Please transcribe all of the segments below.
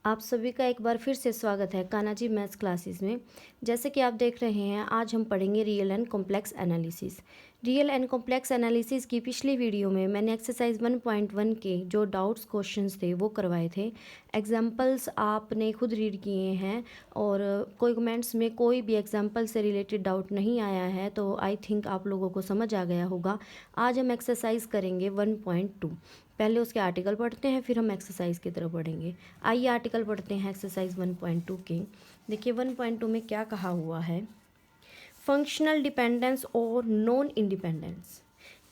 आप सभी का एक बार फिर से स्वागत है कान्हा जी मैथ्स क्लासेस में। जैसे कि आप देख रहे हैं, आज हम पढ़ेंगे real and complex analysis. Real and complex analysis की पिछली वीडियो में मैंने एक्सरसाइज 1.1 के जो डाउट्स क्वेश्चंस थे वो करवाए थे। एग्जाम्पल्स आपने खुद रीड किए हैं और कोई कमेंट्स में कोई भी एग्जाम्पल से रिलेटेड डाउट नहीं आया है तो आई थिंक आप लोगों को समझ आ गया होगा। आज हम एक्सरसाइज करेंगे 1.2। पहले उसके आर्टिकल पढ़ते हैं, फिर हम एक्सरसाइज की तरफ बढ़ेंगे। आइए आर्टिकल पढ़ते हैं एक्सरसाइज 1.2 के। देखिए 1.2 में क्या कहा हुआ है, फंक्शनल डिपेंडेंस और नॉन इंडिपेंडेंस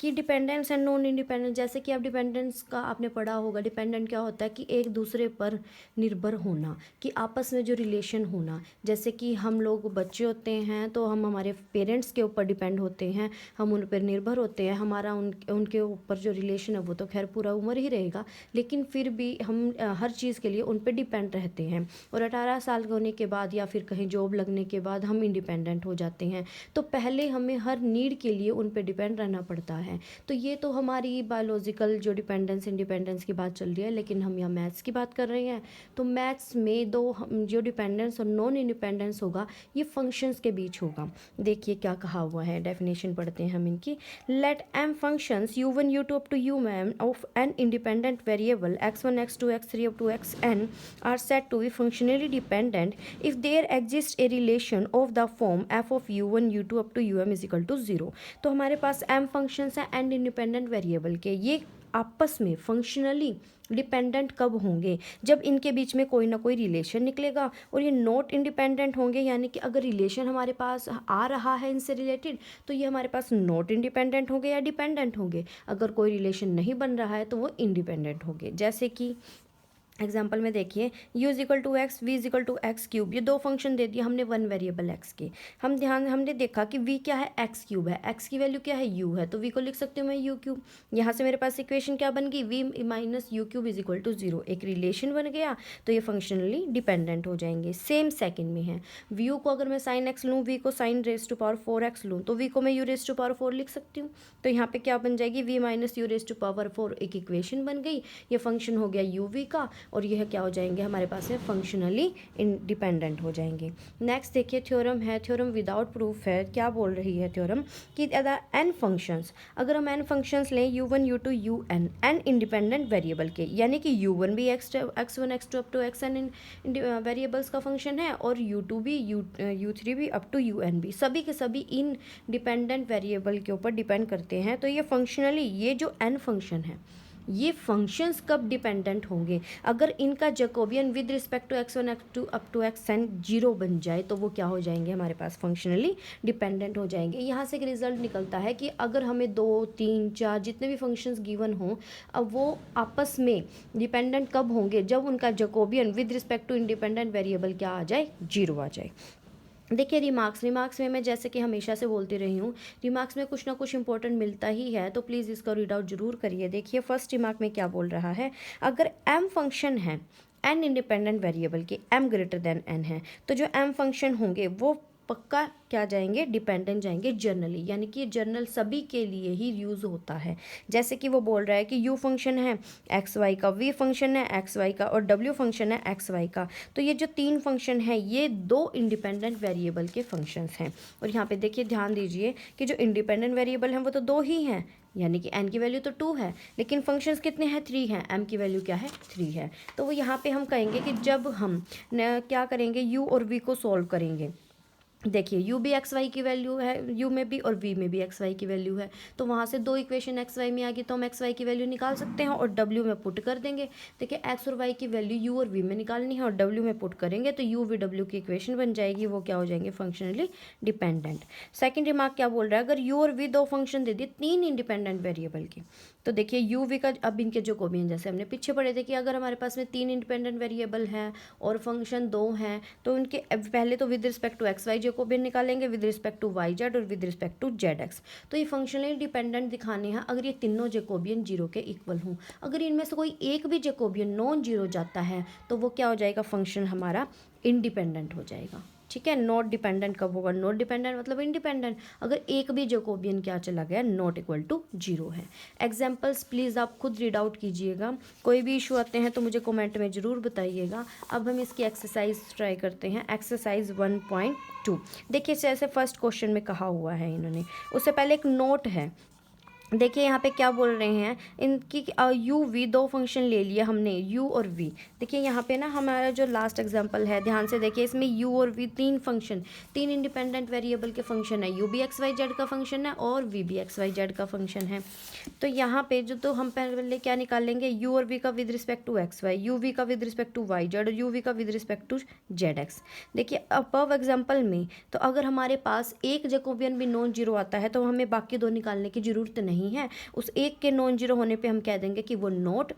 कि डिपेंडेंस एंड नॉन इंडिपेंडेंस। जैसे कि आप डिपेंडेंस का आपने पढ़ा होगा, डिपेंडेंट क्या होता है कि एक दूसरे पर निर्भर होना, कि आपस में जो रिलेशन होना। जैसे कि हम लोग बच्चे होते हैं तो हम हमारे पेरेंट्स के ऊपर डिपेंड होते हैं, हम उन पर निर्भर होते हैं, हमारा उनके ऊपर जो रिलेशन है वो तो खैर पूरा उम्र ही रहेगा, लेकिन फिर भी हम हर चीज़ के लिए उन पर डिपेंड रहते हैं। और 18 साल के होने के बाद या फिर कहीं जॉब लगने के बाद हम इंडिपेंडेंट हो जाते हैं। तो पहले हमें हर नीड के लिए उन पर डिपेंड रहना पड़ता है। तो ये तो हमारी बायोलॉजिकल जो डिपेंडेंस इंडिपेंडेंस की बात चल रही है, लेकिन हम यहाँ मैथ्स की बात कर रहे हैं। तो मैथ्स में जो डिपेंडेंस और नॉन इंडिपेंडेंस होगा ये फंक्शंस के बीच होगा। देखिए क्या कहा हुआ है, डेफिनेशन पढ़ते हैं हम इनकी। Let M functions u1 u2 up to um of an independent variable x1 x2 x3 up to xn are said to be functionally dependent if there exists a relation of the form f of u1 u2 up to um is equal to 0। तो हमारे पास m functions हैं and independent variable के, ये आपस में functionally dependent कब होंगे, जब इनके बीच में कोई ना कोई रिलेशन निकलेगा। और ये नॉट इंडिपेंडेंट होंगे, यानी कि अगर रिलेशन हमारे पास आ रहा है इनसे रिलेटेड तो ये हमारे पास नॉट इंडिपेंडेंट होंगे या डिपेंडेंट होंगे। अगर कोई रिलेशन नहीं बन रहा है तो वो इंडिपेंडेंट होंगे। जैसे कि एग्जाम्पल में देखिए u is equal to X, V is equal to X cube, ये दो फंक्शन दे दिया हमने वन वेरिएबल x के। हमने देखा कि v क्या है, एक्स क्यूब है, x की वैल्यू क्या है, u है, तो v को लिख सकती हूँ मैं u क्यूब। यहाँ से मेरे पास इक्वेशन क्या बन गई, v minus U cube is equal to 0, एक रिलेशन बन गया। तो ये फंक्शनली डिपेंडेंट हो जाएंगे। सेम सेकेंड में है, v को अगर मैं साइन x लूँ, v को sine raise to power 4x लूँ, तो v को मैं u रेस टू पावर 4 लिख सकती हूँ। तो यहाँ पे क्या बन जाएगी, v minus U raise to power 4, एक इक्वेशन बन गई। ये फंक्शन हो गया u v का, और यह क्या हो जाएंगे हमारे पास में फंक्शनली इंडिपेंडेंट हो जाएंगे। नेक्स्ट देखिए थ्योरम है, थ्योरम विदाउट प्रूफ है। क्या बोल रही है थ्योरम कि एन फंक्शंस, अगर हम एन फंक्शंस लें u1 u2 un an independent variable के, यानी कि u1 भी x1 x2 up to xn variables का फंक्शन है, और u2 भी u3 भी अप टू un भी, सभी के सभी इन डिपेंडेंट वेरिएबल के ऊपर डिपेंड करते हैं। तो ये फंक्शनली, ये जो n फंक्शन है ये फंक्शंस कब डिपेंडेंट होंगे, अगर इनका Jacobian with respect to x1 x2 up to xn 0 बन जाए तो वो क्या हो जाएंगे, हमारे पास फंक्शनली डिपेंडेंट हो जाएंगे। यहाँ से एक रिजल्ट निकलता है कि अगर हमें 2 3 4 जितने भी फंक्शंस गिवन हों, अब वो आपस में डिपेंडेंट कब होंगे, जब उनका Jacobian with respect to independent variable क्या आ जाए, 0 आ जाए। देखिए रिमार्क्स में मैं जैसे कि हमेशा से बोलती रही हूँ, रिमार्क्स में कुछ ना कुछ इंपॉर्टेंट मिलता ही है, तो प्लीज़ इसका रीड आउट जरूर करिए। देखिए फर्स्ट रिमार्क में क्या बोल रहा है, अगर m फंक्शन है n इंडिपेंडेंट वेरिएबल के, m ग्रेटर देन n है, तो जो m फंक्शन होंगे वो पक्का क्या जाएंगे, डिपेंडेंट जाएंगे जनरली, यानी कि जनरल सभी के लिए ही यूज़ होता है। जैसे कि वो बोल रहा है कि u फंक्शन है एक्स वाई का, v फंक्शन है एक्स वाई का, और w फंक्शन है एक्स वाई का। तो ये जो तीन फंक्शन है ये दो इंडिपेंडेंट वेरिएबल के फंक्शंस हैं। और यहाँ पे देखिए ध्यान दीजिए कि जो इंडिपेंडेंट वेरिएबल हैं वो तो दो ही हैं, यानी कि n की वैल्यू तो 2 है, लेकिन फंक्शंस कितने हैं, 3 हैं, m की वैल्यू क्या है, 3 है। तो वो यहाँ पे हम कहेंगे कि जब हम क्या करेंगे, u और v को सॉल्व करेंगे। देखिए u भी एक्स वाई की वैल्यू है, u में भी और v में भी एक्स वाई की वैल्यू है, तो वहाँ से दो इक्वेशन एक्स वाई में आ गई तो हम एक्स वाई की वैल्यू निकाल सकते हैं और w में पुट कर देंगे। देखिए एक्स और y की वैल्यू u और v में निकालनी है और w में पुट करेंगे तो u v w की इक्वेशन बन जाएगी, वो क्या हो जाएंगे, फंक्शनली डिपेंडेंट। सेकेंड रिमार्क क्या बोल रहा है, अगर u और v दो फंक्शन दे दिए तीन इंडिपेंडेंट वेरिएबल की, तो देखिए u v का अब इनके जैकोबियन, जैसे हमने पीछे पढ़े थे कि अगर हमारे पास में तीन इंडिपेंडेंट वेरिएबल हैं और फंक्शन दो हैं, तो उनके पहले तो with respect to x Y Jacobian निकालेंगे, with respect to Y Z और with respect to Z x. तो ये फंक्शनली डिपेंडेंट दिखाने हैं अगर ये तीनों जैकोबियन 0 के इक्वल हों। अगर इनमें से कोई एक भी जैकोबियन नॉन 0 जाता है तो वो क्या हो जाएगा, फंक्शन हमारा इंडिपेंडेंट हो जाएगा। ठीक है। नॉट डिपेंडेंट कब होगा, नॉट डिपेंडेंट मतलब इंडिपेंडेंट, अगर एक भी जैकोबियन क्या चला गया, नॉट इक्वल टू 0 है। एग्जाम्पल्स प्लीज़ आप खुद रीड आउट कीजिएगा, कोई भी इशू आते हैं तो मुझे कमेंट में ज़रूर बताइएगा। अब हम इसकी एक्सरसाइज ट्राई करते हैं, एक्सरसाइज 1.2। देखिए जैसे फर्स्ट क्वेश्चन में कहा हुआ है इन्होंने, उससे पहले एक नोट है। देखिए यहाँ पे क्या बोल रहे हैं, इनकी यू वी दो फंक्शन ले लिया हमने, यू और वी। देखिए यहाँ पे ना हमारा जो लास्ट एग्जांपल है, ध्यान से देखिए, इसमें यू और वी तीन फंक्शन, तीन इंडिपेंडेंट वेरिएबल के फंक्शन है, यू बी एक्स वाई जेड का फंक्शन है और वी बी एक्स वाई जेड का फंक्शन है। तो यहाँ पे जो तो हम पहले क्या निकालेंगे, यू और वी का with respect to x Y, U V का with respect to Y Z और यू वी का with respect to Z X. देखिए अबव एग्जाम्पल में तो अगर हमारे पास एक जैकोबियन भी नॉन जीरो आता है तो हमें बाकी दो निकालने की जरूरत नहीं है, उस एक के नॉन जीरो होने पे हम कह देंगे कि वो नॉट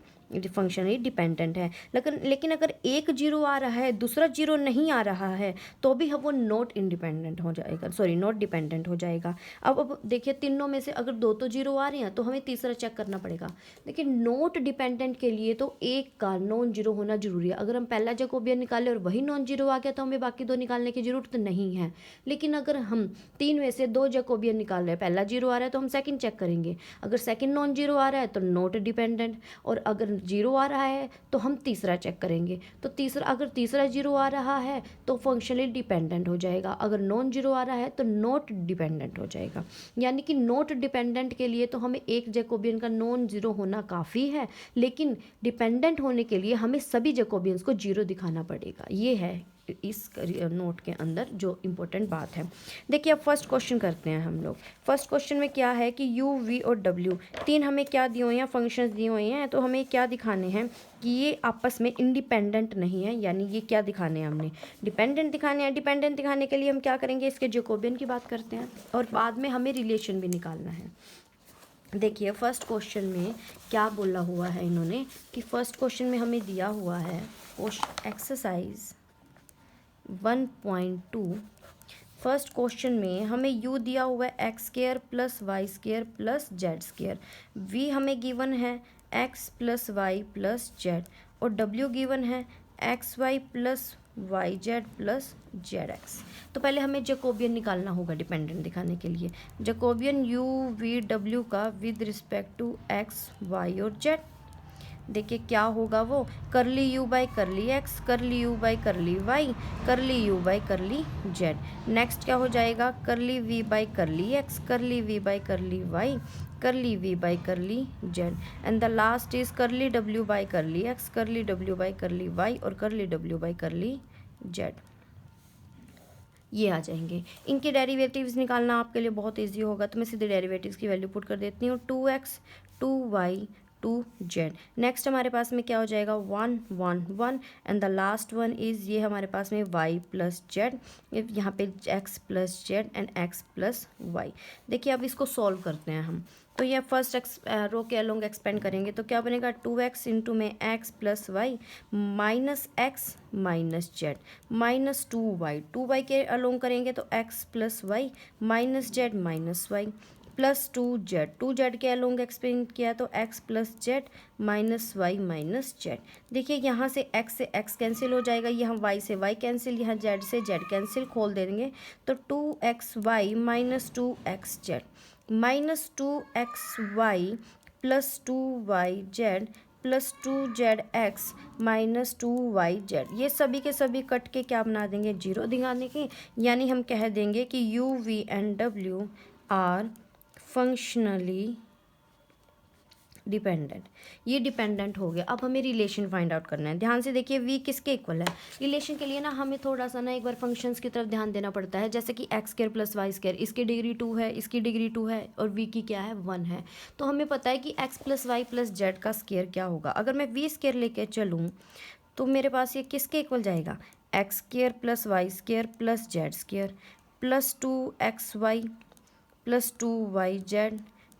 फंक्शनली डिपेंडेंट है। लेकिन अगर एक जीरो आ रहा है, दूसरा जीरो नहीं आ रहा है, तो भी हम वो नॉट इंडिपेंडेंट हो जाएगा, सॉरी नॉट डिपेंडेंट हो जाएगा। अब देखिए तीनों में से अगर दो तो जीरो आ रहे हैं तो हमें तीसरा चेक करना पड़ेगा। देखिए नॉट डिपेंडेंट के लिए तो एक का नॉन जीरो होना जरूरी है। अगर हम पहला जैकोबियन निकाले और वही नॉन जीरो आ गया तो हमें बाकी दो निकालने की जरूरत नहीं है। लेकिन अगर हम तीन में से दो जैकोबियन निकाल रहे हैं, पहला जीरो आ रहा है तो हम सेकंड चेक करेंगे, अगर सेकंड नॉन जीरो आ रहा है तो नॉट डिपेंडेंट, और अगर जीरो आ रहा है तो हम तीसरा चेक करेंगे। तो अगर तीसरा जीरो आ रहा है तो फंक्शनली डिपेंडेंट हो जाएगा, अगर नॉन जीरो आ रहा है तो नॉट डिपेंडेंट हो जाएगा। यानी कि नॉट डिपेंडेंट के लिए तो हमें एक जैकोबियन का नॉन जीरो होना काफ़ी है, लेकिन डिपेंडेंट होने के लिए हमें सभी जैकोबियंस को जीरो दिखाना पड़ेगा। ये है इस नोट के अंदर जो इम्पोर्टेंट बात है। देखिए अब फर्स्ट क्वेश्चन करते हैं हम लोग। फर्स्ट क्वेश्चन में क्या है कि यू वी और डब्ल्यू तीन हमें क्या दिए हुए हैं, फंक्शंस दिए हुए हैं, तो हमें क्या दिखाने हैं कि ये आपस में इंडिपेंडेंट नहीं है। यानी ये क्या दिखाने हैं, हमने डिपेंडेंट दिखाने हैं। डिपेंडेंट दिखाने के लिए हम क्या करेंगे, इसके जैकोबियन की बात करते हैं और बाद में हमें रिलेशन भी निकालना है। देखिए फर्स्ट क्वेश्चन में क्या बोला हुआ है इन्होंने कि फर्स्ट क्वेश्चन में हमें दिया हुआ है एक्सरसाइज 1.2। फर्स्ट क्वेश्चन में हमें यू दिया हुआ है x square plus y square plus z square, v हमें गिवन है x plus y plus z, और डब्ल्यू गिवन है x y plus y z plus z x. तो पहले हमें जैकोबियन निकालना होगा डिपेंडेंट दिखाने के लिए। जैकोबियन यू वी डब्ल्यू का with respect to x y और जेड। देखिए क्या होगा वो, curly u by curly x, curly u by curly y, curly u by curly z. Next क्या हो जाएगा, curly v by curly x, curly v by curly y, curly v by curly z, and the last is curly डब्ल्यू by curly x, curly डब्ल्यू by curly y और करली डब्ल्यू by curly Z. ये आ जाएंगे। इनके डेरिवेटिव्स निकालना आपके लिए बहुत इजी होगा, तो मैं सीधे डेरिवेटिव्स की वैल्यू पुट कर देती हूँ, 2x 2y 2z। नेक्स्ट हमारे पास में क्या हो जाएगा, 1 1 1, and the last one is ये हमारे पास में y प्लस जेड, यहाँ पे x plus z and x plus y. देखिए अब इसको सॉल्व करते हैं हम। तो ये फर्स्ट रो के अलोंग एक्सपेंड करेंगे तो क्या बनेगा, 2x इंटू में x plus y minus x minus z minus 2y के अलोंग करेंगे तो x plus y minus z minus y plus 2z के अलोंग एक्सपेंड किया तो x plus z minus y minus z. देखिए यहाँ से x से x कैंसिल हो जाएगा, यहाँ y से y कैंसिल, यहाँ z से z कैंसिल, खोल देंगे तो 2xy minus 2xz minus 2xy plus 2yz plus 2zx minus 2yz। ये सभी के सभी कट के क्या बना देंगे, जीरो दिखाने के। यानी हम कह देंगे कि u v and w are functionally dependent. ये डिपेंडेंट हो गया। अब हमें रिलेशन फाइंड आउट करना है। ध्यान से देखिए v किसके इक्वल है। रिलेशन के लिए ना हमें थोड़ा सा ना एक बार फंक्शंस की तरफ ध्यान देना पड़ता है। जैसे कि x square plus y square, इसकी डिग्री 2 है, इसकी डिग्री 2 है और v की क्या है 1 है। तो हमें पता है कि x plus y plus z का स्क्वायर क्या होगा। अगर मैं v स्क्वायर लेके चलूँ तो मेरे पास ये किसके इक्वल जाएगा, x square plus y square plus z square plus 2xy plus 2yz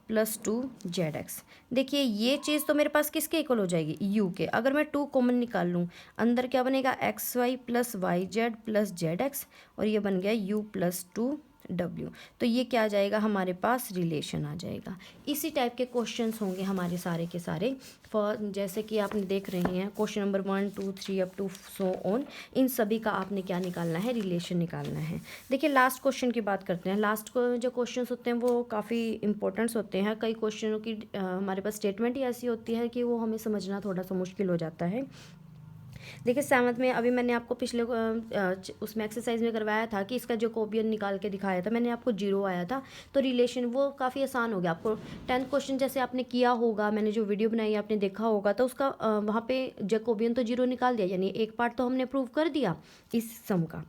plus 2zx। देखिए ये चीज़ तो मेरे पास किसके इक्वल हो जाएगी, u के। अगर मैं 2 कॉमन निकाल लूँ, अंदर क्या बनेगा xy plus yz plus zx, और ये बन गया u प्लस 2 W। तो ये क्या आ जाएगा हमारे पास, रिलेशन आ जाएगा। इसी टाइप के क्वेश्चंस होंगे हमारे सारे के सारे, फॉर जैसे कि आपने देख रहे हैं question number 1 2 3 up to so on, इन सभी का आपने क्या निकालना है, रिलेशन निकालना है। देखिए लास्ट क्वेश्चन की बात करते हैं। लास्ट को जो क्वेश्चंस होते हैं वो काफ़ी इंपॉर्टेंट्स होते हैं। कई क्वेश्चनों की हमारे पास स्टेटमेंट ही ऐसी होती है कि वो हमें समझना थोड़ा सा मुश्किल हो जाता है। देखिए सेवंथ में अभी मैंने आपको पिछले उसमें एक्सरसाइज में करवाया था कि इसका जैकोबियन निकाल के दिखाया था, मैंने आपको 0 आया था। तो रिलेशन वो काफ़ी आसान हो गया आपको। 10th क्वेश्चन जैसे आपने किया होगा, मैंने जो वीडियो बनाई आपने देखा होगा, तो उसका वहाँ पे जैकोबियन तो 0 निकाल दिया, यानी एक पार्ट तो हमने प्रूव कर दिया इस सम का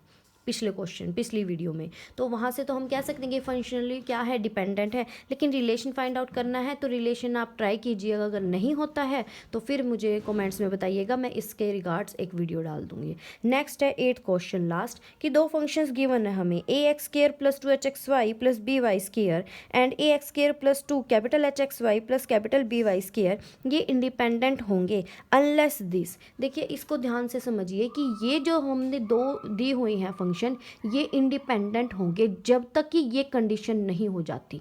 पिछले क्वेश्चन पिछली वीडियो में। तो वहाँ से तो हम कह सकते हैं कि फंक्शनली क्या है, डिपेंडेंट है। लेकिन रिलेशन फाइंड आउट करना है तो रिलेशन आप ट्राई कीजिएगा, अगर नहीं होता है तो फिर मुझे कमेंट्स में बताइएगा, मैं इसके रिगार्ड्स एक वीडियो डाल दूंगी। नेक्स्ट है 8th क्वेश्चन लास्ट, कि दो फंक्शंस गिवन है हमें, a x square plus 2hxy plus B Y square and a x square plus 2 capital hxy plus capital B Y square, ये इंडिपेंडेंट होंगे अनलेस दिस। देखिए इसको ध्यान से समझिए कि ये जो हमने दो दी हुई हैं फंक्शन, ये इंडिपेंडेंट होंगे जब तक कि ये कंडीशन नहीं हो जाती,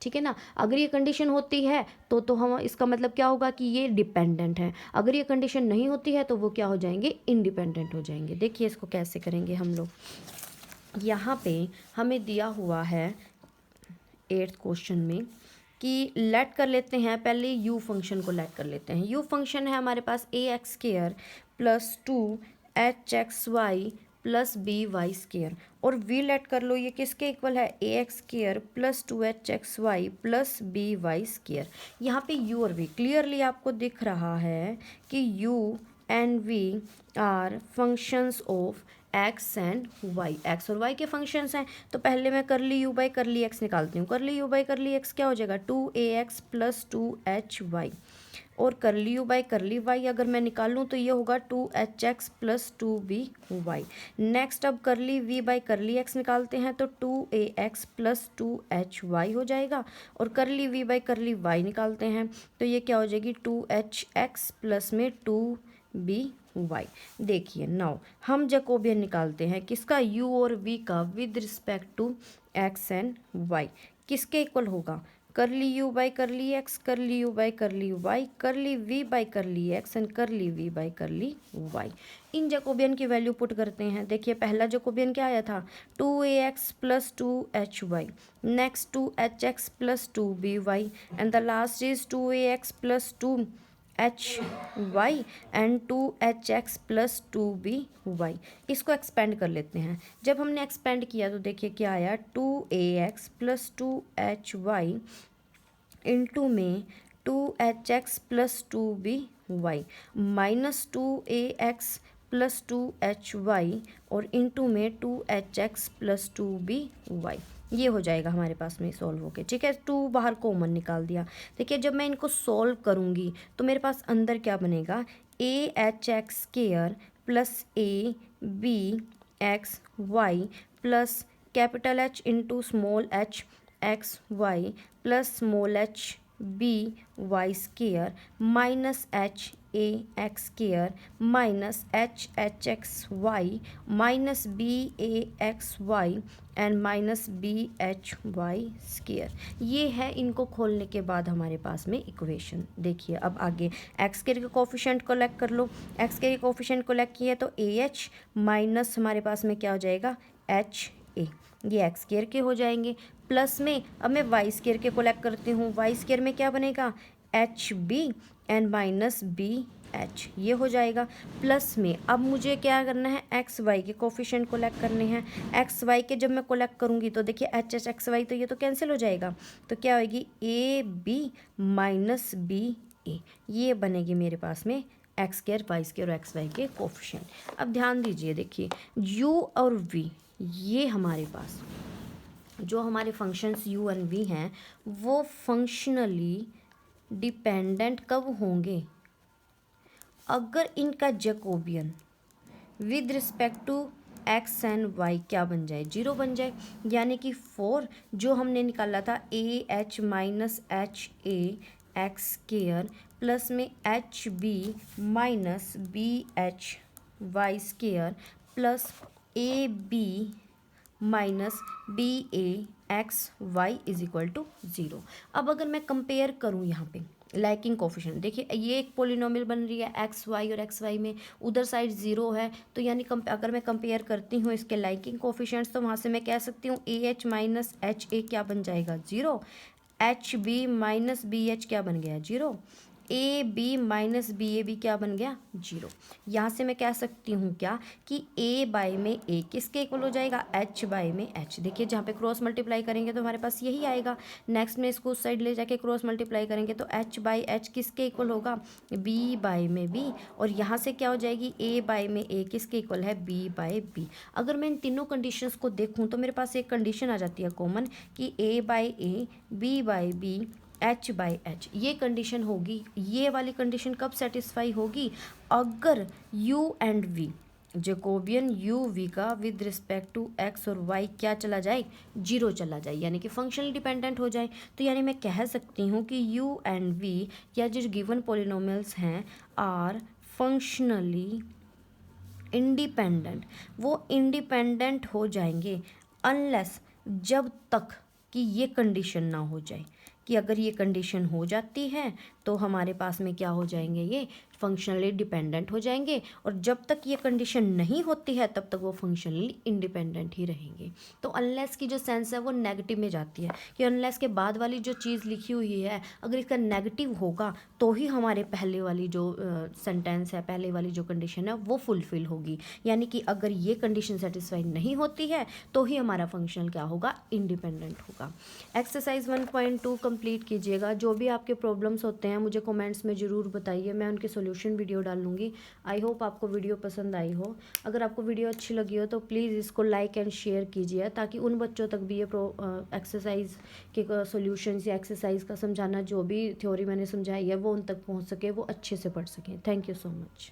ठीक है ना। अगर ये कंडीशन होती है तो हम इसका मतलब क्या होगा कि ये डिपेंडेंट है। अगर ये कंडीशन नहीं होती है तो वो क्या हो जाएंगे, इंडिपेंडेंट हो जाएंगे। देखिए इसको कैसे करेंगे हम लोग। यहाँ पे हमें दिया हुआ है 8th क्वेश्चन में कि लेट कर लेते हैं, पहले यू फंक्शन को लेट कर लेते हैं। यू फंक्शन है हमारे पास A x square plus 2hxy plus B Y square, और वी लेट कर लो ये किसके इक्वल है, A x square plus 2hxy plus B Y square. यहाँ पे यू और वी क्लियरली आपको दिख रहा है कि u and v are functions of x and y, x और वाई के फंक्शंस हैं। तो पहले मैं कर ली यू बाई कर ली एक्स निकालती हूँ। कर ली यू बाई कर ली एक्स क्या हो जाएगा, 2ax प्लस 2hy, और कर ली यू बाई कर ली वाई अगर मैं निकालूँ तो ये होगा 2hx प्लस 2by। नेक्स्ट अब कर ली वी बाई कर ली एक्स निकालते हैं तो 2ax प्लस 2hy हो जाएगा, और कर ली वी बाई कर ली वाई निकालते हैं तो ये क्या हो जाएगी 2hx प्लस में 2by। देखिए नाउ हम जैकोबियन निकालते हैं किसका, u और v का with respect to x and y, किसके इक्वल होगा, कर ली यू बाई कर ली एक्स, कर ली यू बाई कर ली वाई, कर ली वी बाई कर ली एक्स एंड कर ली वी बाई कर ली वाई। इन जैकोबियन की वैल्यू पुट करते हैं। देखिए पहला जैकोबियन क्या आया था, 2ax plus 2hy, next 2hx plus 2by and the last is 2ax plus 2hy and 2hx plus 2by। इसको एक्सपेंड कर लेते हैं। जब हमने एक्सपेंड किया तो देखिए क्या आया, 2ax प्लस 2hy इंटू में 2hx plus 2by minus 2ax plus 2hy और इंटू में 2hx प्लस 2by, ये हो जाएगा हमारे पास में सॉल्व होके, ठीक है। 2 बाहर कॉमन निकाल दिया। देखिए जब मैं इनको सॉल्व करूँगी तो मेरे पास अंदर क्या बनेगा, ahx square plus a b x y plus capital H into small h x y plus small h b Y square minus H A x square minus h x y minus B A x y and minus B H Y square. ये है इनको खोलने के बाद हमारे पास में equation. देखिए अब आगे एक्स के कोफिशिएंट को लेक कर लो। एक्स के कोफिशिएंट को लेक किया तो ए एच माइनस हमारे पास में क्या हो जाएगा, एच ए, ये एक्स स्क्वायर के हो जाएंगे। प्लस में अब मैं वाई स्क्वायर के कोलेक्ट करती हूँ, वाई स्क्वायर में क्या बनेगा, h b and minus B h, ये हो जाएगा। प्लस में अब मुझे क्या करना है, एक्स वाई के कोफिशिएंट कोलेक्ट करने हैं। एक्स वाई के जब मैं कोलेक्ट करूँगी तो देखिए एच एच एक्स वाई तो ये तो कैंसिल हो जाएगा, तो क्या होगी ए बी माइनस बी ए, ये बनेगी मेरे पास में एक्स स्क्वायर वाई स्क्वायर और एक्स वाई के कोफिशिएंट। अब ध्यान दीजिए, देखिए यू और वी, ये हमारे पास जो हमारे फंक्शंस u एंड v हैं वो फंक्शनली डिपेंडेंट कब होंगे, अगर इनका Jacobian with respect to x and y क्या बन जाए, 0 बन जाए। यानी कि 4 जो हमने निकाला था A H minus H A x square plus में H B minus B H Y square plus A B minus B A x Y is equal to 0। अब अगर मैं कंपेयर करूँ यहाँ पे लाइकिंग कोफिशिएंट, देखिए ये एक पोलिनोमियल बन रही है एक्स वाई, और एक्स वाई में उधर साइड 0 है, तो यानी अगर मैं कंपेयर करती हूँ इसके लाइकिंग कोफिशिएंट्स, तो वहाँ से मैं कह सकती हूँ a H minus H a क्या बन जाएगा 0, h B minus B h क्या बन गया 0, a B minus B a b क्या बन गया 0। यहाँ से मैं कह सकती हूँ क्या कि ए बाई में ए किसके इक्वल हो जाएगा, एच बाई में एच। देखिए जहाँ पे क्रॉस मल्टीप्लाई करेंगे तो हमारे पास यही आएगा। नेक्स्ट में इसको उस साइड ले जाके क्रॉस मल्टीप्लाई करेंगे तो एच बाई एच किसके इक्वल होगा, बी बाई में बी, और यहाँ से क्या हो जाएगी ए बाई में ए किसके इक्वल है, बी बाई बी। अगर मैं इन तीनों कंडीशंस को देखूँ तो मेरे पास एक कंडीशन आ जाती है कॉमन कि A by A, B by B, H by H, ये कंडीशन होगी। ये वाली कंडीशन कब सेटिस्फाई होगी, अगर u and v, Jacobian u v का विद रिस्पेक्ट टू x और y क्या चला जाए, 0 चला जाए, यानी कि फंक्शनली डिपेंडेंट हो जाए। तो यानी मैं कह सकती हूँ कि u एंड v या जो गिवन पोलिनोमियल्स हैं आर फंक्शनली इंडिपेंडेंट, वो इंडिपेंडेंट हो जाएंगे अनलेस, जब तक कि ये कंडीशन ना हो जाए, कि अगर ये कंडीशन हो जाती है तो हमारे पास में क्या हो जाएंगे, ये फंक्शनली डिपेंडेंट हो जाएंगे, और जब तक ये कंडीशन नहीं होती है तब तक वो फंक्शनली इंडिपेंडेंट ही रहेंगे। तो अनलेस की जो सेंस है वो नेगेटिव में जाती है, कि अनलेस के बाद वाली जो चीज़ लिखी हुई है अगर इसका नेगेटिव होगा तो ही हमारे पहले वाली जो सेंटेंस है, पहले वाली जो कंडीशन है वो फुलफिल होगी। यानी कि अगर ये कंडीशन सेटिस्फाई नहीं होती है तो ही हमारा फंक्शनल क्या होगा, इंडिपेंडेंट होगा। एक्सरसाइज 1.2 कंप्लीट कीजिएगा। जो भी आपके प्रॉब्लम्स होते हैं मुझे कमेंट्स में ज़रूर बताइए, मैं उनके सॉल्यूशन वीडियो डालूंगी। आई होप आपको वीडियो पसंद आई हो। अगर आपको वीडियो अच्छी लगी हो तो प्लीज़ इसको लाइक एंड शेयर कीजिए, ताकि उन बच्चों तक भी ये एक्सरसाइज के सॉल्यूशंस या एक्सरसाइज का समझाना, जो भी थ्योरी मैंने समझाई है वो उन तक पहुंच सके, वो अच्छे से पढ़ सकें। Thank you so much.